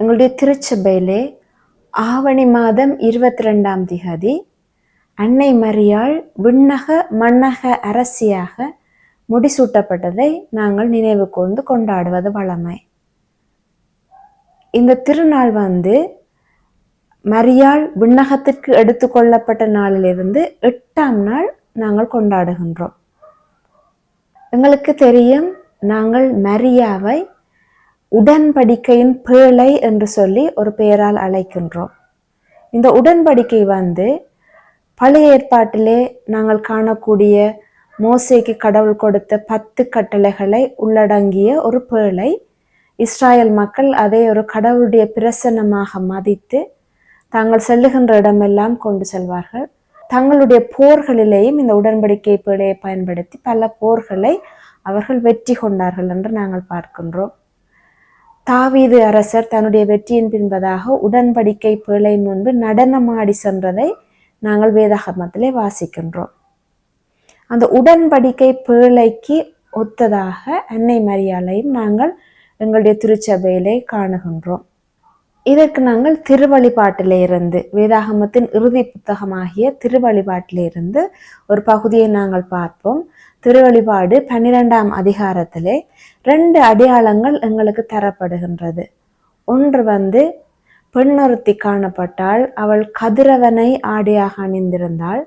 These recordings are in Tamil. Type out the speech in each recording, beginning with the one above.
எங்களுடைய திருச்சபையிலே ஆவணி மாதம் 22ஆம் திகதி அன்னை மரியாள் விண்ணக மண்ணக அரசியாக முடிசூட்டப்பட்டதை நாங்கள் நினைவு கூர்ந்து கொண்டாடுவது வழமை. இந்த திருநாள் மரியாள் விண்ணகத்திற்கு எடுத்துக்கொள்ளப்பட்ட நாளிலிருந்து 8ஆம் நாள் நாங்கள் கொண்டாடுகின்றோம். எங்களுக்கு தெரியும், நாங்கள் மரியாவை உடன்படிக்கையின் பேழை என்று சொல்லி ஒரு பெயரால் அழைக்கின்றோம். இந்த உடன்படிக்கை பழைய ஏற்பாட்டிலே நாங்கள் காணக்கூடிய மோசேக்கு கடவுள் கொடுத்த 10 கட்டளைகளை உள்ளடங்கிய ஒரு பேழை. இஸ்ராயல் மக்கள் அதை ஒரு கடவுளுடைய பிரசன்னமாக மதித்து தாங்கள் செல்லுகின்ற இடமெல்லாம் கொண்டு செல்வார்கள். தங்களுடைய போர்களிலேயும் இந்த உடன்படிக்கை பேழையை பயன்படுத்தி பல போர்களை அவர்கள் வெற்றி கொண்டார்கள் என்று நாங்கள் பார்க்கின்றோம். தாவீது அரசர் தன்னுடைய வெற்றியின் பின்பதாக உடன்படிக்கை பேழை முன்பு நடனமாடி சென்றதை நாங்கள் வேதாகமத்திலே வாசிக்கின்றோம். அந்த உடன்படிக்கை பேழைக்கு ஒத்ததாக அன்னை மரியாளையும் நாங்கள் எங்களுடைய திருச்சபையிலே காணுகின்றோம். இதற்கு நாங்கள் திருவழிபாட்டிலே இருந்து, வேதாகமத்தின் இறுதி புத்தகமாகிய திருவழிபாட்டிலே இருந்து ஒரு பகுதியை நாங்கள் பார்ப்போம். திருவழிபாடு 12ஆம் அதிகாரத்திலே 2 அடையாளங்கள் எங்களுக்கு தரப்படுகின்றது. ஒன்று பெண்ணொருத்தி காணப்பட்டால், அவள் கதிரவனை ஆடையாக அணிந்திருந்தாள்,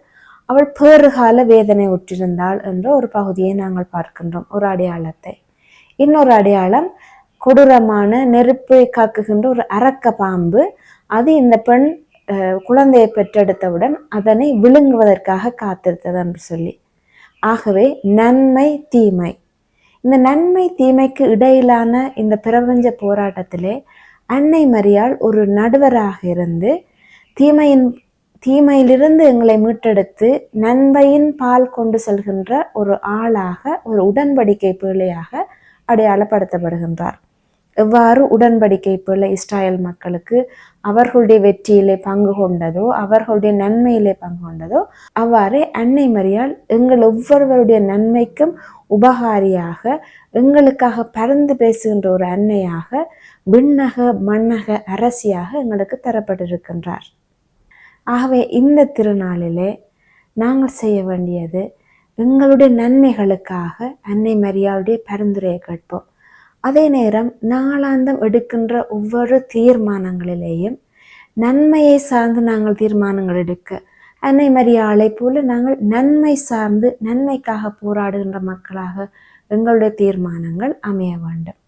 அவள் பேறுகால வேதனை உற்றிருந்தாள் என்ற ஒரு பகுதியை நாங்கள் பார்க்கின்றோம், ஒரு அடையாளத்தை. இன்னொரு அடையாளம் கொடூரமான நெருப்பை காக்குகின்ற ஒரு அரக்க பாம்பு. அது இந்த பெண் குழந்தையை பெற்றெடுத்தவுடன் அதனை விழுங்குவதற்காக காத்திருத்தது என்று சொல்லி. ஆகவே நன்மை தீமை, இந்த நன்மை தீமைக்கு இடையிலான இந்த பிரபஞ்ச போராட்டத்திலே அன்னை மரியாள் ஒரு நடுவராக இருந்து தீமையிலிருந்து எங்களை மீட்டெடுத்து நன்மையின் பால் கொண்டு செல்கின்ற ஒரு ஆளாக, ஒரு உடன்படிக்கை பேழையாக அடையாளப்படுத்தப்படுகின்றார். எவ்வாறு உடன்படிக்கை பேழை இஸ்ராயல் மக்களுக்கு அவர்களுடைய வெற்றியிலே பங்கு கொண்டதோ, அவர்களுடைய நன்மையிலே பங்கு கொண்டதோ, அவ்வாறே அன்னை மரியாள் எங்கள் ஒவ்வொருவருடைய நன்மைக்கும் உபகாரியாக, எங்களுக்காக பரிந்து பேசுகின்ற ஒரு அன்னையாக, விண்ணக மண்ணக அரசியாக எங்களுக்கு தரப்பட்டிருக்கின்றார். ஆகவே இந்த திருநாளிலே நாங்கள் செய்ய வேண்டியது, எங்களுடைய நன்மைகளுக்காக அன்னை மரியாளுடைய பரிந்துரையை கேட்போம். அதே நேரம் நாளாந்தம் எடுக்கின்ற ஒவ்வொரு தீர்மானங்களிலேயும் நன்மையை சார்ந்து நாங்கள் தீர்மானங்கள் எடுக்க, அன்னை மரியாளை போல நாங்கள் நன்மை சார்ந்து நன்மைக்காக போராடுகின்ற மக்களாக எங்களுடைய தீர்மானங்கள் அமைய வேண்டும்.